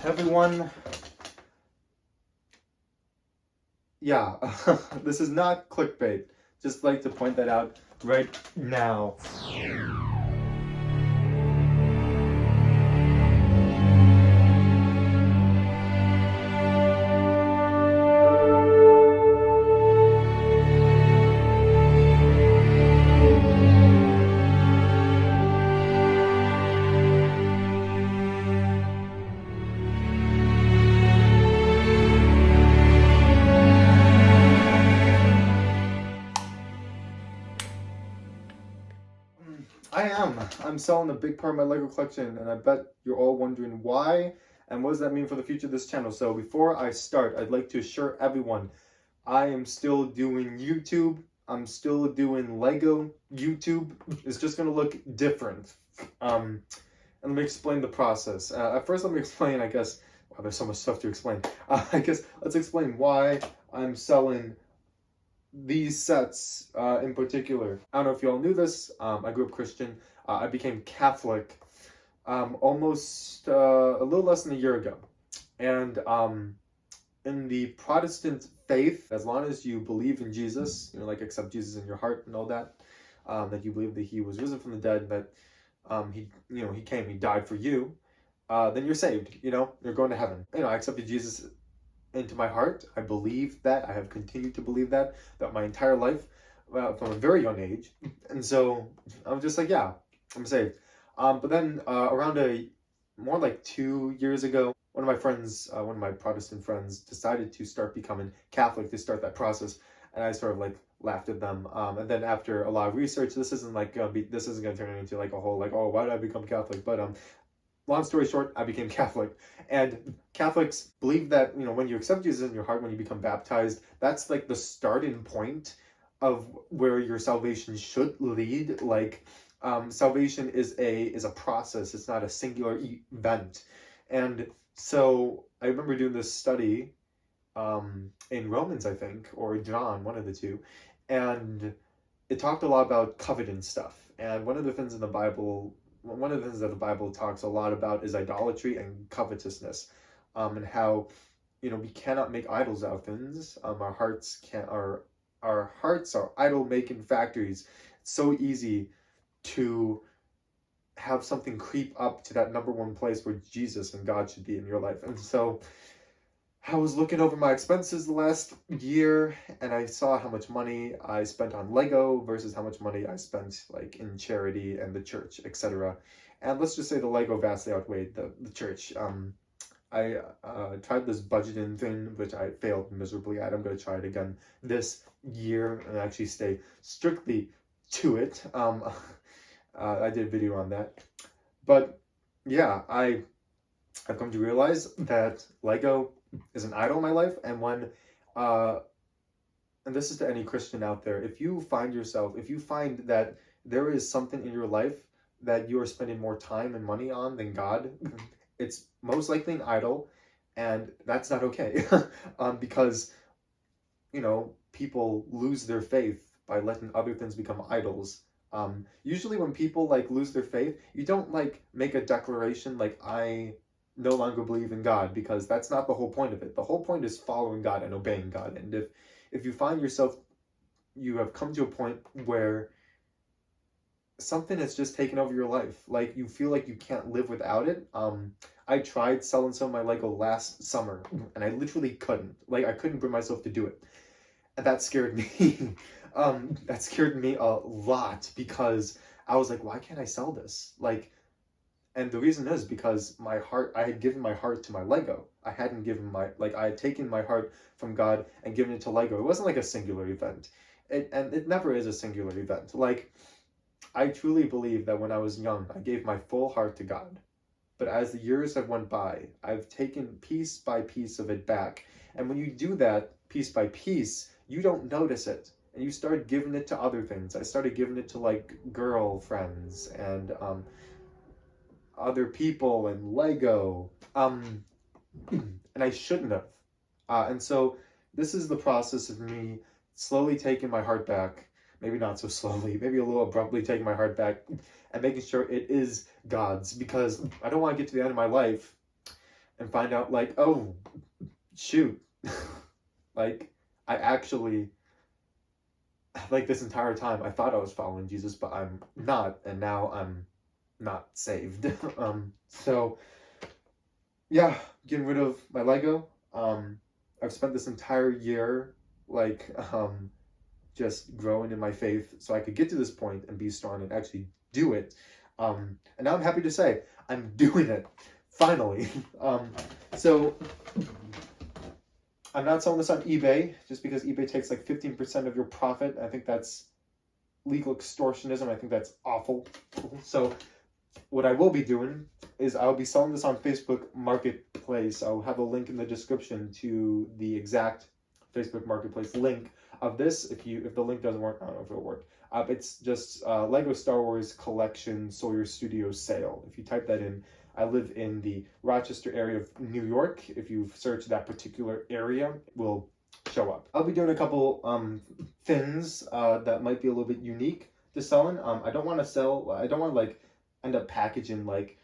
Everyone, yeah, this is not clickbait. Just like to point that out right now. I'm selling a big part of my Lego collection, and I bet you're all wondering why and what does that mean for the future of this channel. So before I start, I'd like to assure everyone I am still doing YouTube. I'm still doing Lego YouTube. It's just gonna look different. And let me explain the process. At first, let me explain, I guess, wow, there's so much stuff to explain. I guess let's explain why I'm selling these sets in particular. I don't know if you all knew this. I grew up Christian. I became Catholic almost a little less than a year ago. And in the Protestant faith, as long as you believe in Jesus, like accept Jesus in your heart and all that, that you believe that he was risen from the dead, that he came, he died for you, then you're saved, you're going to heaven. I accepted Jesus into my heart. I believe that. I have continued to believe that my entire life, from a very young age. And so I'm just like, yeah, I'm saved. But then around more like 2 years ago, one of my Protestant friends decided to start becoming Catholic, to start that process. And I sort of like laughed at them. And then after a lot of research, this isn't gonna turn into like a whole like, oh, why did I become Catholic? But long story short, I became Catholic. And Catholics believe that, when you accept Jesus in your heart, when you become baptized, that's like the starting point of where your salvation should lead. Like, salvation is a process. It's not a singular event. And so I remember doing this study in Romans, I think, or John, one of the two. And it talked a lot about coveting stuff. And one of the things that the Bible talks a lot about is idolatry and covetousness, and how we cannot make idols out of things. Our hearts are idol making factories. It's so easy to have something creep up to that number one place where Jesus and God should be in your life. And so I was looking over my expenses the last year, and I saw how much money I spent on Lego versus how much money I spent like in charity and the church, etc. And let's just say the Lego vastly outweighed the church. I tried this budgeting thing, which I failed miserably at. I'm going to try it again this year and actually stay strictly to it. I did a video on that. But yeah, I've come to realize that Lego is an idol in my life, and and this is to any Christian out there, if you find that there is something in your life that you are spending more time and money on than God, it's most likely an idol, and that's not okay. Because people lose their faith by letting other things become idols. Usually when people like lose their faith, you don't like make a declaration like, I no longer believe in God, because that's not the whole point of it. The whole point is following God and obeying God. And if you find yourself, you have come to a point where something has just taken over your life, like you feel like you can't live without it. I tried selling some of my Lego last summer, and I literally couldn't. Like, I couldn't bring myself to do it. And that scared me. That scared me a lot, because I was like, why can't I sell this? Like, and the reason is because I had given my heart to my Lego. I hadn't given I had taken my heart from God and given it to Lego. It wasn't like a singular event. And it never is a singular event. Like, I truly believe that when I was young, I gave my full heart to God. But as the years have went by, I've taken piece by piece of it back. And when you do that piece by piece, you don't notice it. And you start giving it to other things. I started giving it to like girlfriends and other people and Lego, and I shouldn't have. And so this is the process of me slowly taking my heart back, maybe not so slowly, maybe a little abruptly taking my heart back, and making sure it is God's, because I don't want to get to the end of my life and find out like, oh shoot, like I actually, like this entire time I thought I was following Jesus, but I'm not, and now I'm not saved. So yeah, getting rid of my Lego. I've spent this entire year like just growing in my faith so I could get to this point and be strong and actually do it. And now I'm happy to say I'm doing it finally. So I'm not selling this on eBay just because eBay takes like 15% of your profit. I think that's legal extortionism. I think that's awful. So what I will be doing is I'll be selling this on Facebook Marketplace. I'll have a link in the description to the exact Facebook Marketplace link of this. If the link doesn't work, I don't know if it'll work. It's just Lego Star Wars Collection Sawyer Studios sale. If you type that in, I live in the Rochester area of New York. If you search that particular area, it will show up. I'll be doing a couple things that might be a little bit unique to selling. I don't want to like end up packaging like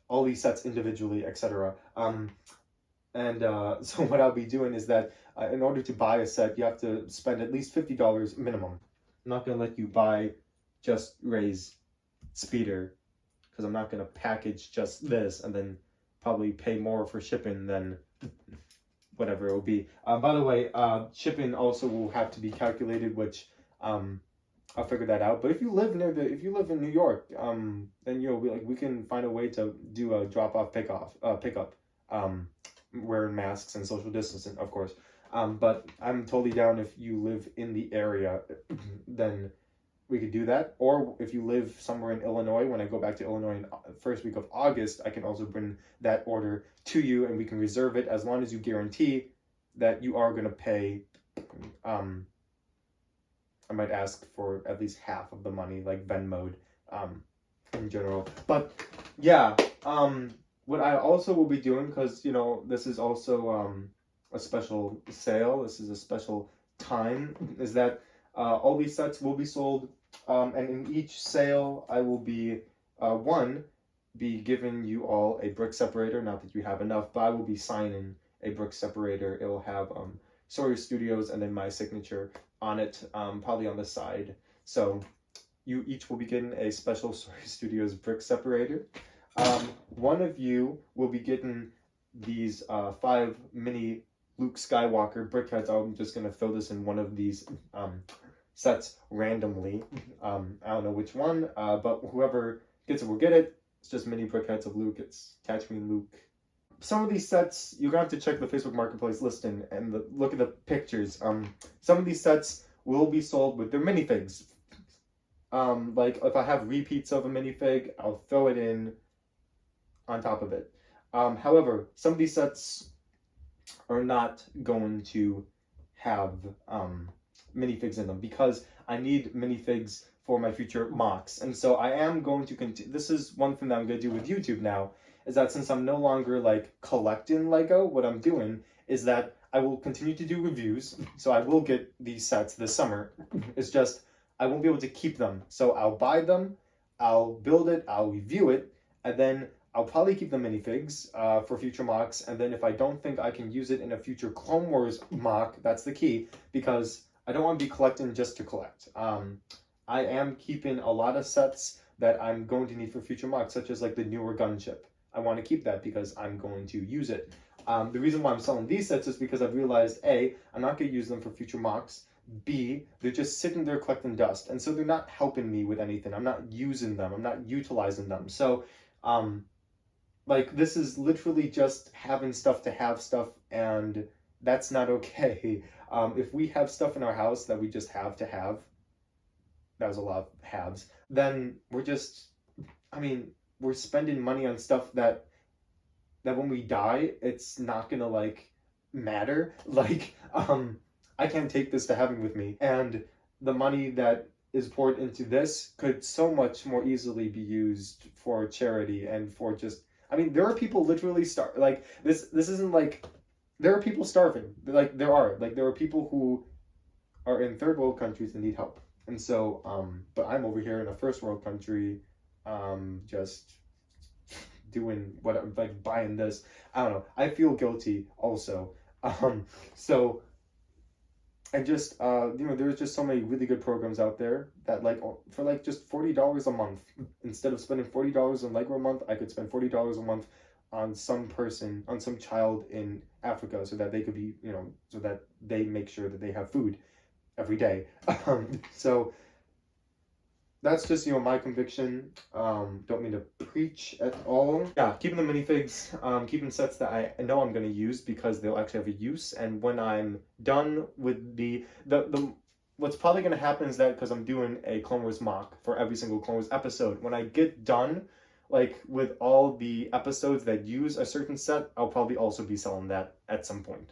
all these sets individually, etc. So what I'll be doing is that in order to buy a set, you have to spend at least $50 minimum. I'm not gonna let you buy just Ray's speeder because I'm not gonna package just this and then probably pay more for shipping than whatever it will be. By the way, shipping also will have to be calculated, which I'll figure that out. But if you live in New York, then we can find a way to do a drop-off pickup, wearing masks and social distancing, of course. But I'm totally down if you live in the area, then we could do that. Or if you live somewhere in Illinois, when I go back to Illinois in first week of August, I can also bring that order to you and we can reserve it as long as you guarantee that you are going to pay. I might ask for at least half of the money, like Venmo'd, in general. But yeah, what I also will be doing, because this is also a special sale, this is a special time, is that all these sets will be sold, and in each sale I will be be giving you all a brick separator. Not that you have enough, but I will be signing a brick separator. It will have Sawyer Studios and then my signature on it, probably on the side. So you each will be getting a special Sawyer Studios brick separator. One of you will be getting these 5 mini Luke Skywalker brickheads. I'm just gonna throw this in one of these sets randomly. I don't know which one, but whoever gets it will get it. It's just mini brickheads of Luke. It's Tatooine Luke. Some of these sets, you're gonna have to check the Facebook Marketplace listing and look at the pictures. Some of these sets will be sold with their minifigs. Like if I have repeats of a minifig, I'll throw it in on top of it. However, some of these sets are not going to have minifigs in them because I need minifigs for my future mocks. And so I am going to continue. This is one thing that I'm going to do with YouTube now, is that since I'm no longer like collecting Lego, what I'm doing is that I will continue to do reviews. So I will get these sets this summer. It's just I won't be able to keep them. So I'll buy them, I'll build it, I'll review it, and then I'll probably keep the minifigs for future mocks. And then if I don't think I can use it in a future Clone Wars mock, that's the key, because I don't want to be collecting just to collect. I am keeping a lot of sets that I'm going to need for future mocks, such as like the newer gunship. I want to keep that because I'm going to use it. The reason why I'm selling these sets is because I've realized A, I'm not going to use them for future mocks. B, they're just sitting there collecting dust, and so they're not helping me with anything. I'm not using them. I'm not utilizing them. So, like this is literally just having stuff to have stuff, and that's not okay. If we have stuff in our house that we just have to have, that was a lot of haves, then we're just, we're spending money on stuff that when we die, it's not gonna like matter. Like, I can't take this to heaven with me, and the money that is poured into this could so much more easily be used for charity and for just, there are people literally like this isn't like, there are people starving. Like there are people who are in third world countries and need help. And so, but I'm over here in a first world country, just doing what, like buying this. I don't know. I feel guilty also. So and just there's just so many really good programs out there that like for like just $40 a month, instead of spending $40 on Lego a month, I could spend $40 a month on some person, on some child in Africa, so that they could be, so that they make sure that they have food every day. So that's just, my conviction. Don't mean to preach at all. Yeah, keeping the minifigs, keeping sets that I know I'm going to use because they'll actually have a use. And when I'm done with the what's probably going to happen is that, because I'm doing a Clone Wars mock for every single Clone Wars episode, when I get done, like with all the episodes that use a certain set, I'll probably also be selling that at some point.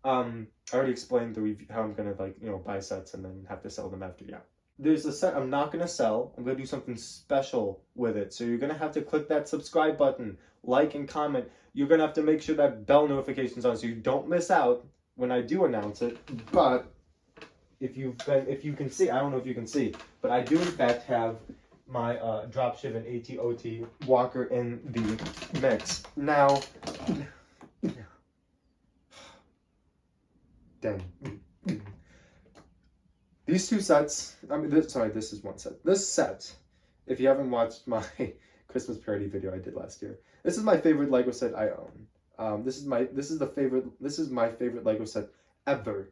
I already explained the review, how I'm going to like, buy sets and then have to sell them after. Yeah. There's a set I'm not going to sell. I'm going to do something special with it. So you're going to have to click that subscribe button, like and comment. You're going to have to make sure that bell notification's on so you don't miss out when I do announce it. But if you can see, I don't know if you can see, but I do in fact have my dropship and ATOT walker in the mix. Now, dang. These two sets, this is one set. This set, if you haven't watched my Christmas parody video I did last year, this is my favorite Lego set I own. This is my favorite Lego set ever.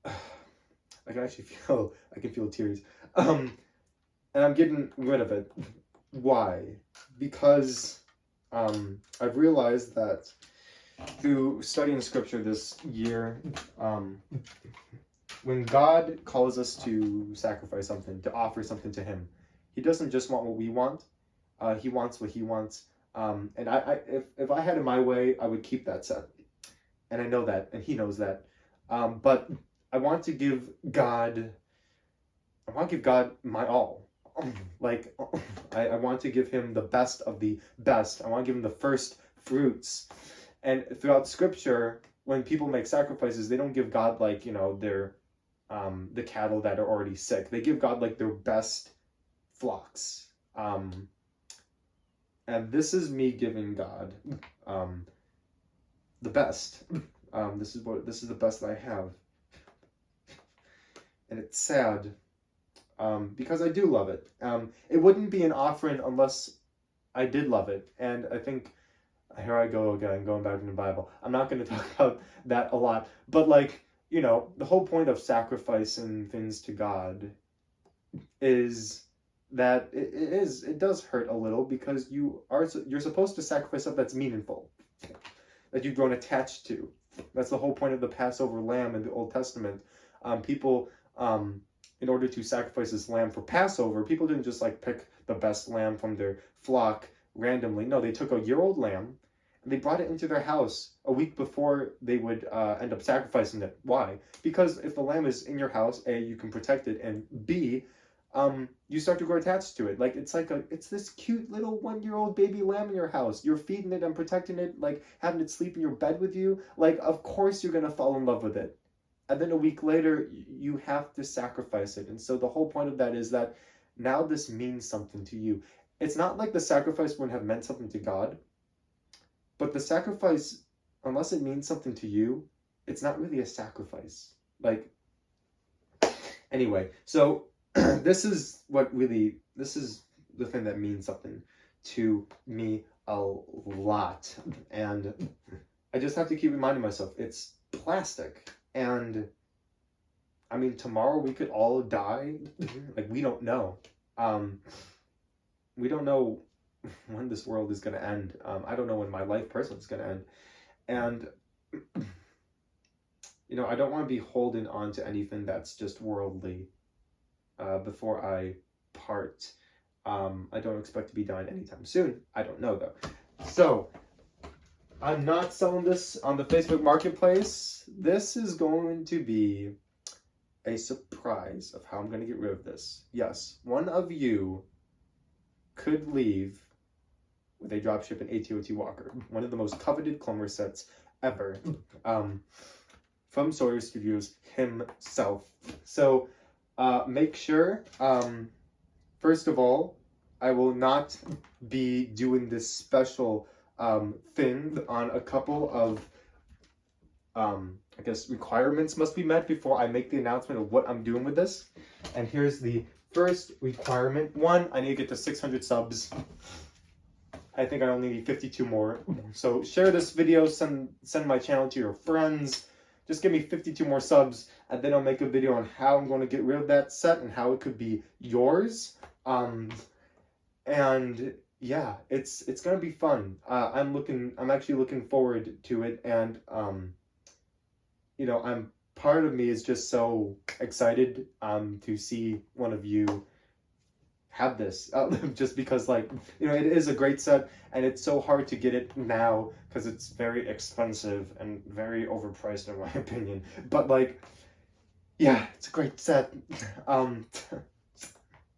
I can feel tears. And I'm getting rid of it. Why? Because I've realized that through studying scripture this year, when God calls us to sacrifice something, to offer something to Him, He doesn't just want what we want. He wants what He wants. And if I had it my way, I would keep that set. And I know that, and He knows that. But I want to give God my all. Like, I want to give Him the best of the best. I want to give Him the first fruits. And throughout Scripture, when people make sacrifices, they don't give God like, their the cattle that are already sick. They give God like their best flocks. And this is me giving God the best. This is the best that I have. And it's sad because I do love it. It wouldn't be an offering unless I did love it. And I think, here I go again, going back in the Bible. I'm not going to talk about that a lot. But like, the whole point of sacrificing things to God is that it does hurt a little, because you're supposed to sacrifice stuff that's meaningful, that you've grown attached to. That's the whole point of the Passover lamb in the Old Testament. People, in order to sacrifice this lamb for Passover, people didn't just like pick the best lamb from their flock randomly. No, they took a year-old lamb, they brought it into their house a week before they would end up sacrificing it. Why? Because if the lamb is in your house, A, you can protect it, and B, you start to grow attached to it. Like, it's this cute little 1-year-old baby lamb in your house. You're feeding it and protecting it, like having it sleep in your bed with you. Like, of course you're gonna fall in love with it. And then a week later, you have to sacrifice it. And so the whole point of that is that now this means something to you. It's not like the sacrifice wouldn't have meant something to God. But the sacrifice, unless it means something to you, it's not really a sacrifice. Like, anyway, so this is the thing that means something to me a lot. And I just have to keep reminding myself, it's plastic. And, I mean, tomorrow we could all die. Like, we don't know. We don't know when this world is going to end. I don't know when my life personally is going to end. And, I don't want to be holding on to anything that's just worldly before I part. I don't expect to be dying anytime soon. I don't know, though. So, I'm not selling this on the Facebook Marketplace. This is going to be a surprise of how I'm going to get rid of this. Yes, one of you could leave with a dropship and ATOT walker, one of the most coveted Clone Wars sets ever, from Sawyer Studios himself. So make sure, first of all, I will not be doing this special thing on a couple of I guess requirements must be met before I make the announcement of what I'm doing with this. And here's the first requirement. One, I need to get to 600 subs. I think I only need 52 more. So share this video, send my channel to your friends. Just give me 52 more subs, and then I'll make a video on how I'm going to get rid of that set and how it could be yours. And yeah, it's gonna be fun. I'm actually looking forward to it, and part of me is just so excited to see one of you have this, just because, like, it is a great set, and it's so hard to get it now because it's very expensive and very overpriced in my opinion. But like, yeah, it's a great set.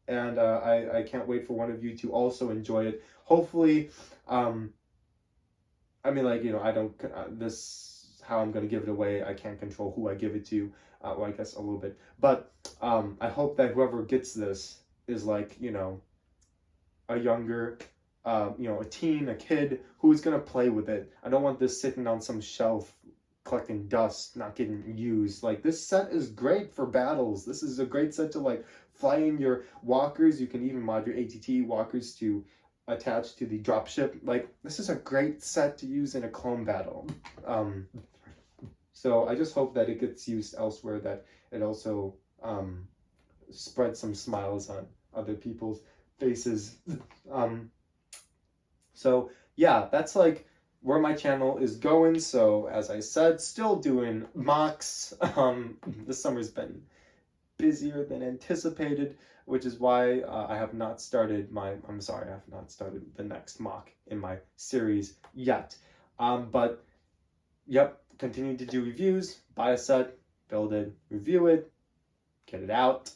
And I can't wait for one of you to also enjoy it. Hopefully, I mean, like, I don't, this, how I'm going to give it away, I can't control who I give it to, well, I guess a little bit. But I hope that whoever gets this is like, a younger, a teen, a kid who's going to play with it. I don't want this sitting on some shelf collecting dust, not getting used. Like, this set is great for battles. This is a great set to, like, fly in your walkers. You can even mod your ATT walkers to attach to the dropship. Like, this is a great set to use in a clone battle. So I just hope that it gets used elsewhere, that it also spreads some smiles on other people's faces. So yeah, that's like where my channel is going. So as I said, still doing mocks. This summer's been busier than anticipated, which is why I have not started the next mock in my series yet. But yep, continue to do reviews, buy a set, build it, review it, get it out.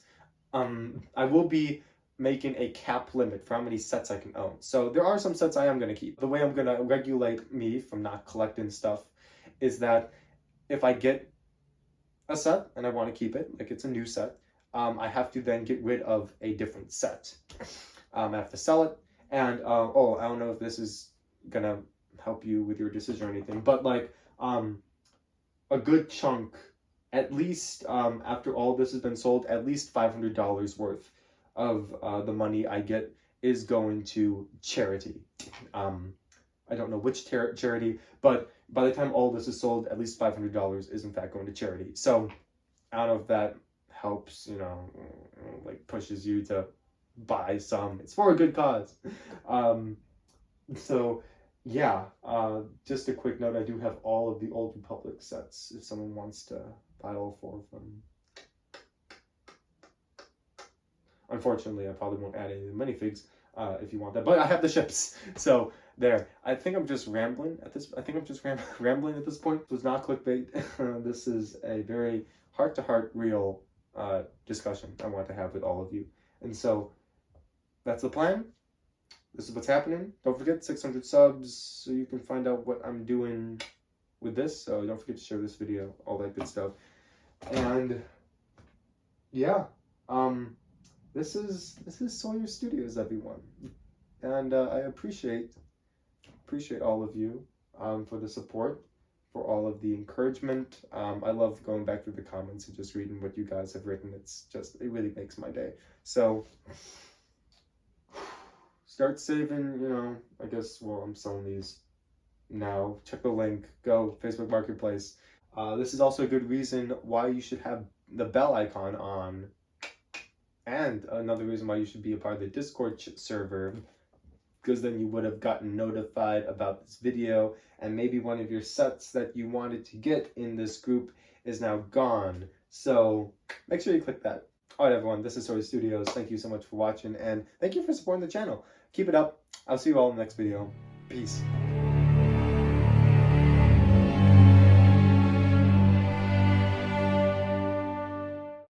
I will be making a cap limit for how many sets I can own. So there are some sets I am going to keep. The way I'm going to regulate me from not collecting stuff is that if I get a set and I want to keep it, like it's a new set, I have to then get rid of a different set. I have to sell it, and I don't know if this is going to help you with your decision or anything, but like a good chunk, at least after all this has been sold, at least $500 worth of the money I get is going to charity. I don't know which charity, but by the time all this is sold, at least $500 is in fact going to charity. So I don't know if that helps, like pushes you to buy some. It's for a good cause. So yeah, just a quick note, I do have all of the Old Republic sets if someone wants to buy all 4 of them. Unfortunately, I probably won't add any of the minifigs if you want that, but I have the ships, so there. I think I'm just rambling at this. Rambling at this point. It was not clickbait. This is a very heart-to-heart, real discussion I want to have with all of you, and so that's the plan. This is what's happening. Don't forget 600 subs so you can find out what I'm doing with this. So don't forget to share this video, all that good stuff, and yeah. This is Sawyer Studios, everyone, and I appreciate all of you for the support, for all of the encouragement. I love going back through the comments and just reading what you guys have written. It really makes my day. So start saving. I guess, well, I'm selling these now. Check the link. Go Facebook Marketplace. This is also a good reason why you should have the bell icon on. And another reason why you should be a part of the Discord server, because then you would have gotten notified about this video, and maybe one of your sets that you wanted to get in this group is now gone. So make sure you click that. All right, everyone, this is Sawyer Studios. Thank you so much for watching, and thank you for supporting the channel. Keep it up. I'll see you all in the next video. Peace.